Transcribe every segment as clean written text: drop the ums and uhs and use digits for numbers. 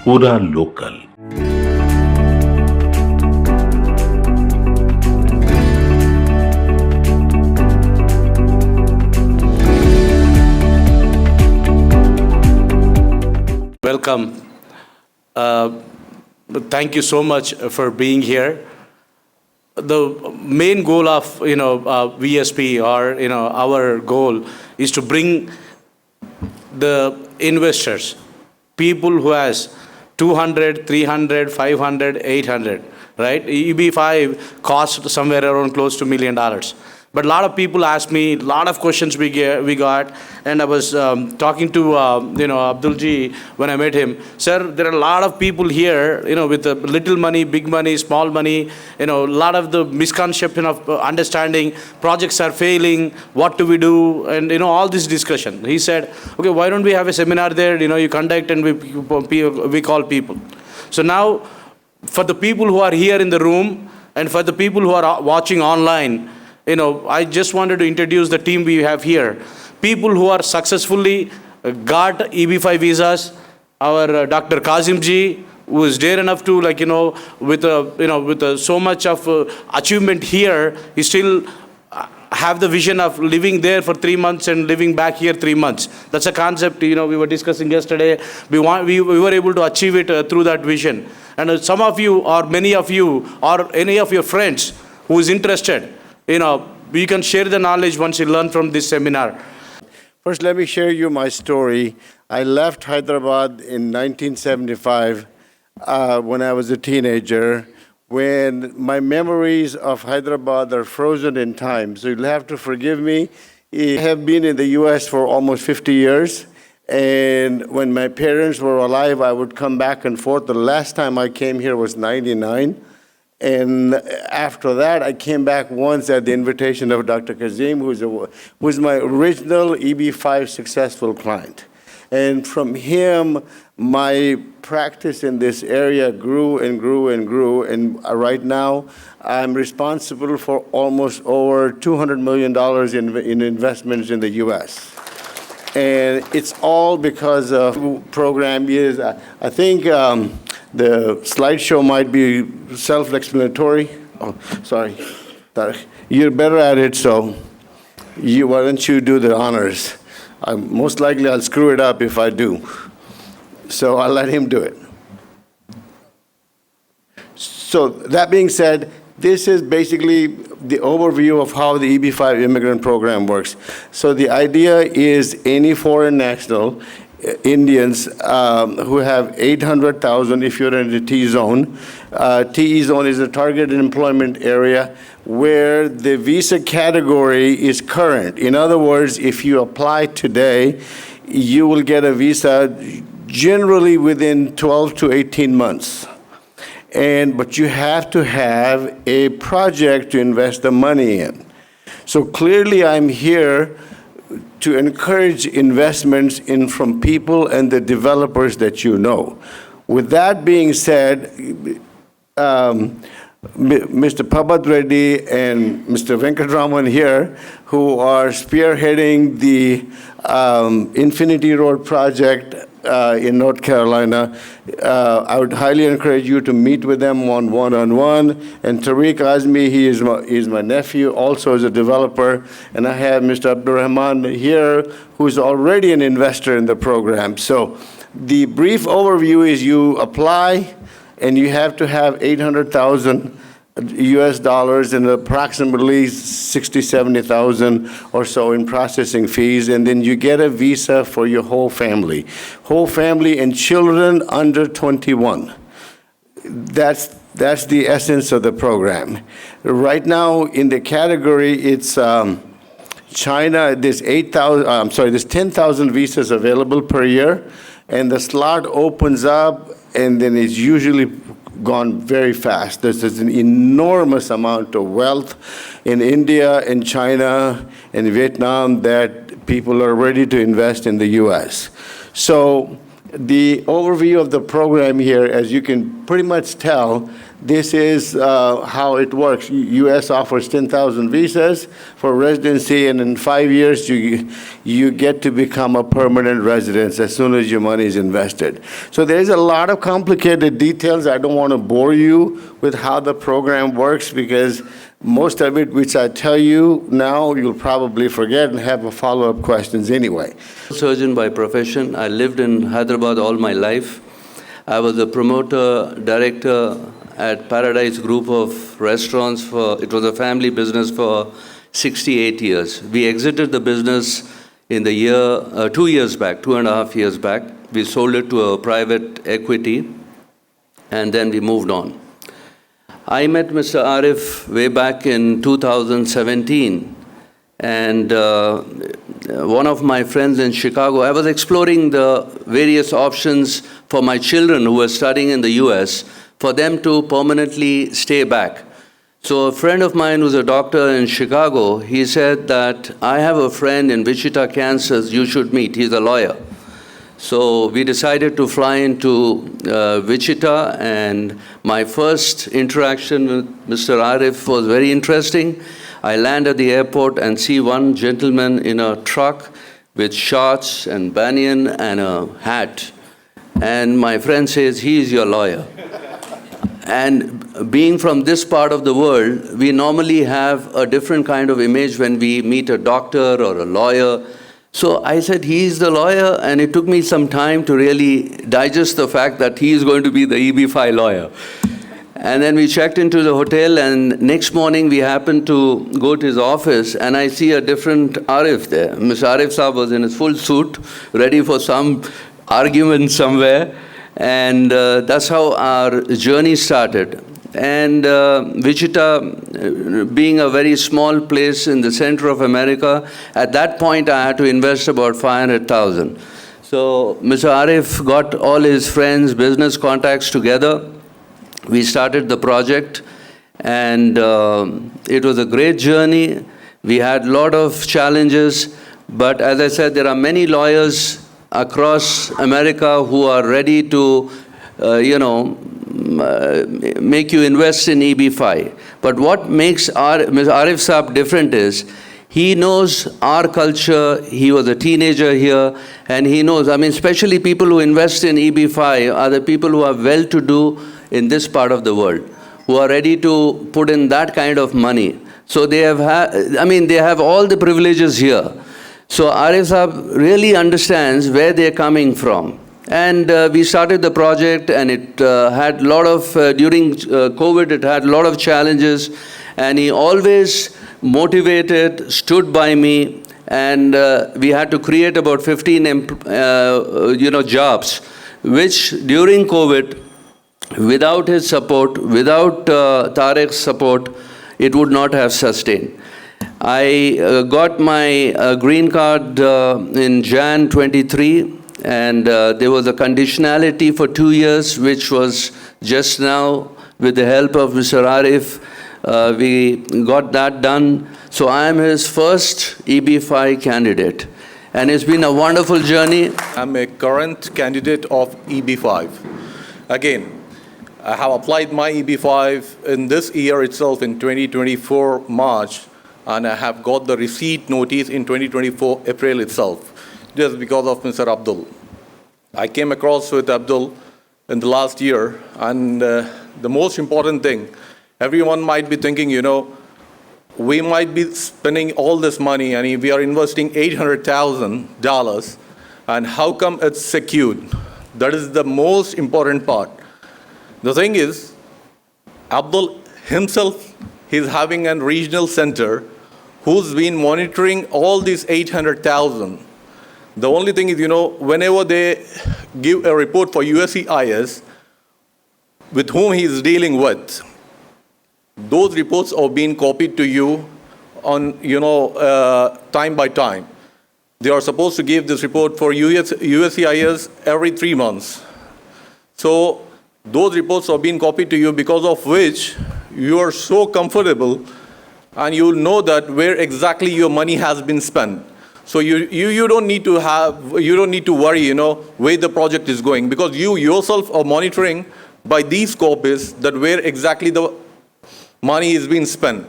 Pura Local. Welcome. Thank you so much for being here. The main goal of VSP, or our goal is to bring the investors, people who has 200, 300, 500, 800, right? EB-5 cost somewhere around close to $1 million. But a lot of people ask me, a lot of questions we got, and I was talking to Abdulji when I met him. Sir, there are a lot of people here, with little money, big money, small money, a lot of the misconception of understanding projects are failing, what do we do, and all this discussion. He said, okay, why don't we have a seminar there? You conduct and we call people. So now, for the people who are here in the room and for the people who are watching online, I just wanted to introduce the team we have here. People who are successfully got EB-5 visas. Our Dr. Kazim ji, who is dare enough to, with so much of achievement here, he still have the vision of living there for 3 months and living back here 3 months. That's a concept, we were discussing yesterday. We were able to achieve it through that vision. And some of you, or many of you, or any of your friends who is interested, we can share the knowledge once you learn from this seminar. First, let me share you my story. I left Hyderabad in 1975 when I was a teenager, when my memories of Hyderabad are frozen in time. So you'll have to forgive me. I have been in the US for almost 50 years. And when my parents were alive, I would come back and forth. The last time I came here was 99. And after that, I came back once at the invitation of Dr. Kazim, who's my original EB-5 successful client. And from him, my practice in this area grew and grew and grew. And right now, I'm responsible for almost over $200 million in investments in the US. And it's all because of program years. I think the slideshow might be self-explanatory. Oh, sorry. You're better at it, so why don't you do the honors? Most likely I'll screw it up if I do. So I'll let him do it. So that being said, this is basically the overview of how the EB-5 immigrant program works. So the idea is any foreign national, Indians who have 800,000 if you're in the T-zone. T-zone is a targeted employment area where the visa category is current. In other words, if you apply today, you will get a visa generally within 12 to 18 months. But you have to have a project to invest the money in. So clearly I'm here to encourage investments in from people and the developers that you know. With that being said, Mr. Pabhat Reddy and Mr. Venkatraman here, who are spearheading the Infinity Road project in North Carolina, I would highly encourage you to meet with them one-on-one. And Tariq Azmi, he is my nephew, also is a developer. And I have Mr. Abdurrahman here, who's already an investor in the program. So the brief overview is you apply, and you have to have 800,000 US dollars and approximately 60, 70,000 or so in processing fees, and then you get a visa for your whole family and children under 21. That's the essence of the program. Right now in the category, it's China. There's 10,000 visas available per year, and the slot opens up, and then it's usually gone very fast. There's an enormous amount of wealth in India and China and Vietnam that people are ready to invest in the US. So The overview of the program here, as you can pretty much tell, this is how it works. U.S. offers 10,000 visas for residency, and in 5 years, you get to become a permanent resident as soon as your money is invested. So there's a lot of complicated details. I don't want to bore you with how the program works, because most of it, which I tell you now, you'll probably forget and have follow-up questions anyway. Surgeon by profession. I lived in Hyderabad all my life. I was a promoter, director at Paradise Group of restaurants it was a family business for 68 years. We exited the business in the year, 2 years back, 2.5 years back. We sold it to a private equity, and then we moved on. I met Mr. Arif way back in 2017, and one of my friends in Chicago, I was exploring the various options for my children who were studying in the US, for them to permanently stay back. So a friend of mine who's a doctor in Chicago, he said that I have a friend in Wichita, Kansas, you should meet, he's a lawyer. So we decided to fly into Wichita, and my first interaction with Mr. Arif was very interesting. I land at the airport and see one gentleman in a truck with shorts and banyan and a hat. And my friend says, he is your lawyer. And being from this part of the world, we normally have a different kind of image when we meet a doctor or a lawyer. So I said, he is the lawyer, and it took me some time to really digest the fact that he is going to be the EB-5 lawyer. And then we checked into the hotel, and next morning we happened to go to his office, and I see a different Arif there. Mr. Arif Saab was in his full suit, ready for some argument somewhere, and that's how our journey started. And Wichita, being a very small place in the center of America, at that point I had to invest about 500,000. So Mr. Arif got all his friends, business contacts together. We started the project, and it was a great journey. We had a lot of challenges, but as I said, there are many lawyers across America who are ready to, make you invest in EB-5. But what makes Mr. Arif Saab different is, he knows our culture. He was a teenager here, and he knows, especially people who invest in EB-5 are the people who are well-to-do in this part of the world, who are ready to put in that kind of money. So they have, they have all the privileges here. So Arif Saab really understands where they're coming from. And we started the project, and it had a lot of, during COVID, it had a lot of challenges, and he always motivated, stood by me, and we had to create about 15 jobs, which during COVID, without his support, without Tarek's support, it would not have sustained. I got my green card in Jan 23, and there was a conditionality for 2 years, which was just now, with the help of Mr. Arif, we got that done. So I am his first EB-5 candidate, and it's been a wonderful journey. I'm a current candidate of EB-5. Again, I have applied my EB-5 in this year itself, in 2024 March, and I have got the receipt notice in 2024 April itself, just because of Mr. Abdul. I came across with Abdul in the last year, and the most important thing, everyone might be thinking, we might be spending all this money, and we are investing $800,000, and how come it's secured? That is the most important part. The thing is, Abdul himself, he's having a regional center who's been monitoring all these 800,000. The only thing is, whenever they give a report for USCIS, with whom he is dealing with, those reports are being copied to you on, time by time. They are supposed to give this report for USCIS every 3 months. So those reports are being copied to you, because of which you are so comfortable, and you will know that where exactly your money has been spent. So you don't need to worry, where the project is going, because you yourself are monitoring by these copies that where exactly the money is being spent.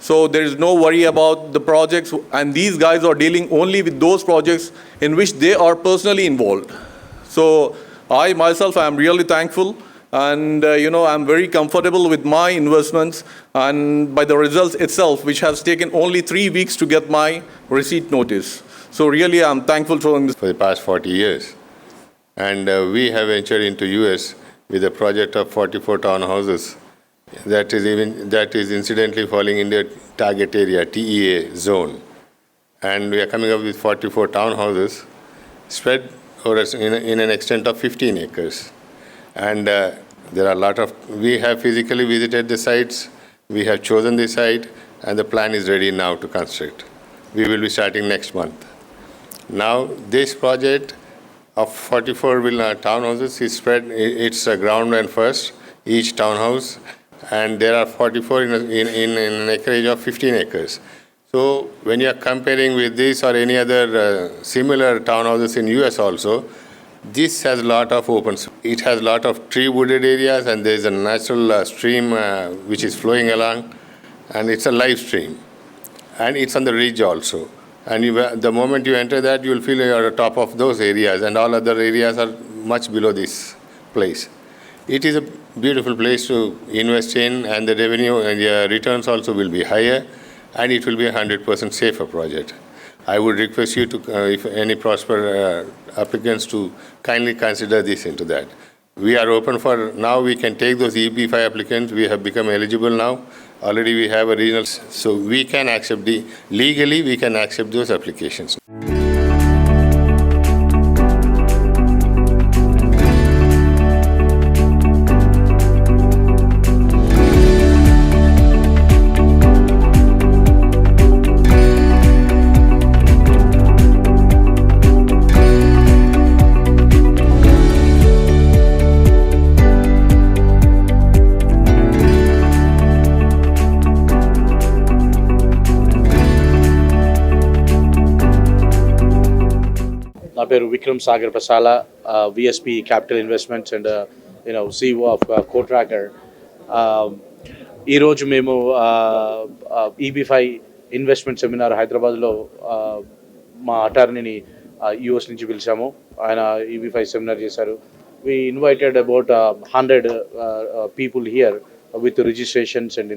So there is no worry about the projects, and these guys are dealing only with those projects in which they are personally involved. So I myself am really thankful, and I'm very comfortable with my investments and by the results itself, which has taken only 3 weeks to get my receipt notice. So really I'm thankful for this. For the past 40 years. And we have ventured into US with a project of 44 townhouses that is incidentally falling in the target area, TEA zone. And we are coming up with 44 townhouses spread over in an extent of 15 acres. And there are a lot of, we have physically visited the sites, we have chosen the site, and the plan is ready now to construct. We will be starting next month. Now, this project of 44 townhouses is spread, it's ground and first, each townhouse, and there are 44 in an acreage of 15 acres. So when you are comparing with this or any other similar townhouses in US also, this has a lot of open space. It has a lot of tree wooded areas, and there is a natural stream which is flowing along, and it's a live stream. And it's on the ridge also. And the moment you enter that, you will feel you are on top of those areas, and all other areas are much below this place. It is a beautiful place to invest in, and the revenue and the returns also will be higher, and it will be a 100% safer project. I would request you to, if any prosper applicants, to kindly consider this into that. We are open for, now we can take those EB-5 applicants. We have become eligible now. Already we have a regional, so we can accept legally we can accept those applications. నా పేరు Vikram Sagar Pasala, VSP capital investments and CEO of Cotracker. ఈరోజు మేము EB-5 investment seminar హైదరాబాద్లో మా అటార్నీని US నుంచి పిలిచాము. ఆయన EB-5 seminar చేశారు. We invited about 100 people here with registrations, and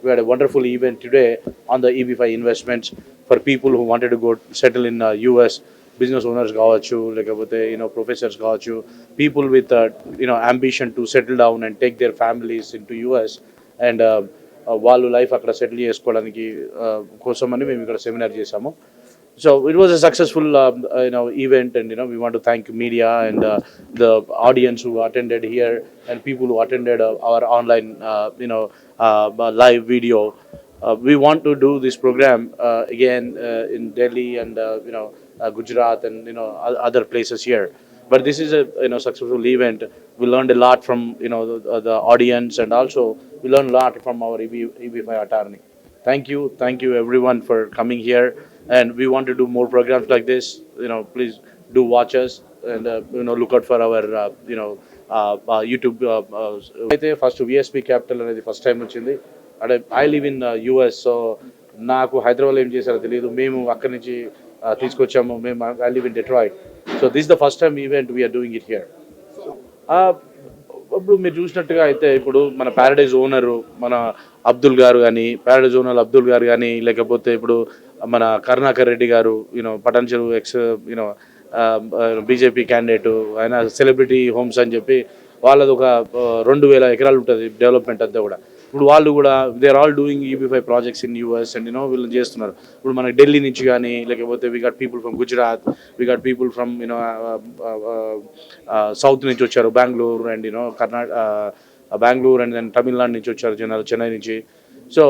we had a wonderful event today on the EB-5 investments for people who wanted to go settle in US. Business owners కావచ్చు, లేకపోతే professors కావచ్చు, people with ambition to settle down and take their families in to US, and వాళ్ళు life అక్కడ settle చేసుకోవడానికి కోసమని మేము ఇక్కడ seminar చేశాము. So it was a successful event, and we want to thank media and the audience who attended here, and people who attended our online live video. We want to do this program again in Delhi and Gujarat and other places here. But this is a successful event. We learned a lot from the audience, and also we learned a lot from our EB-5 attorney. Thank you everyone for coming here, and we want to do more programs like this. Please do watch us, and look out for our YouTube. అయితే first VSP capital అనేది first time వచ్చింది. అంటే I live in US, so నాకు హైదరాబాద్లో ఏం చేశారో తెలియదు. మేము అక్కడి నుంచి తీసుకొచ్చాము. మేము I live in Detroit. So this the first time event we're doing it here. ఇప్పుడు మీరు చూసినట్టుగా అయితే ఇప్పుడు మన ప్యారడైజ్ ఓనరు మన అబ్దుల్ గారు కానీ, ప్యారడైజ్ ఓనర్ అబ్దుల్ గారు కానీ, లేకపోతే ఇప్పుడు మన కరుణాకర్ రెడ్డి గారు, పటాన్చెరు ఎక్స్ బీజేపీ క్యాండిడేటు, ఆయన సెలబ్రిటీ హోమ్స్ అని చెప్పి వాళ్ళది ఒక 2000 ఎకరాలు ఉంటుంది డెవలప్మెంట్ అంతా కూడా. ఇప్పుడు వాళ్ళు కూడా they are all doing EB-5 projects in US, and వీళ్ళు చేస్తున్నారు. ఇప్పుడు మనకి ఢిల్లీ నుంచి కానీ, లేకపోతే we got people from Gujarat, we got people from south నుంచి వచ్చారు, Bengaluru and Bengaluru, and then Tamil Nadu నుంచి వచ్చారు జనాలు, చెన్నై నుంచి. So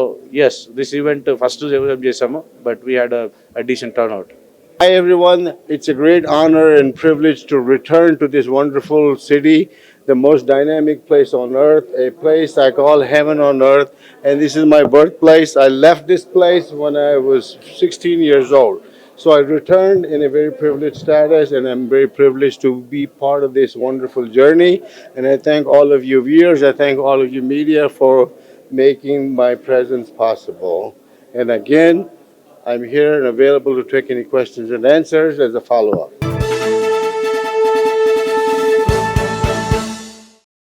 yes, this event first చేసాము, but we had a decent turnout. Hi everyone, it's a great honor and privilege to return to this wonderful city, the most dynamic place on earth, a place I call heaven on earth, and this is my birthplace. I left this place when I was 16 years old. So I returned in a very privileged status, and I'm very privileged to be part of this wonderful journey. And I thank all of you viewers, I thank all of you media for making my presence possible. And again, I'm here and available to take any questions and answers as a follow-up.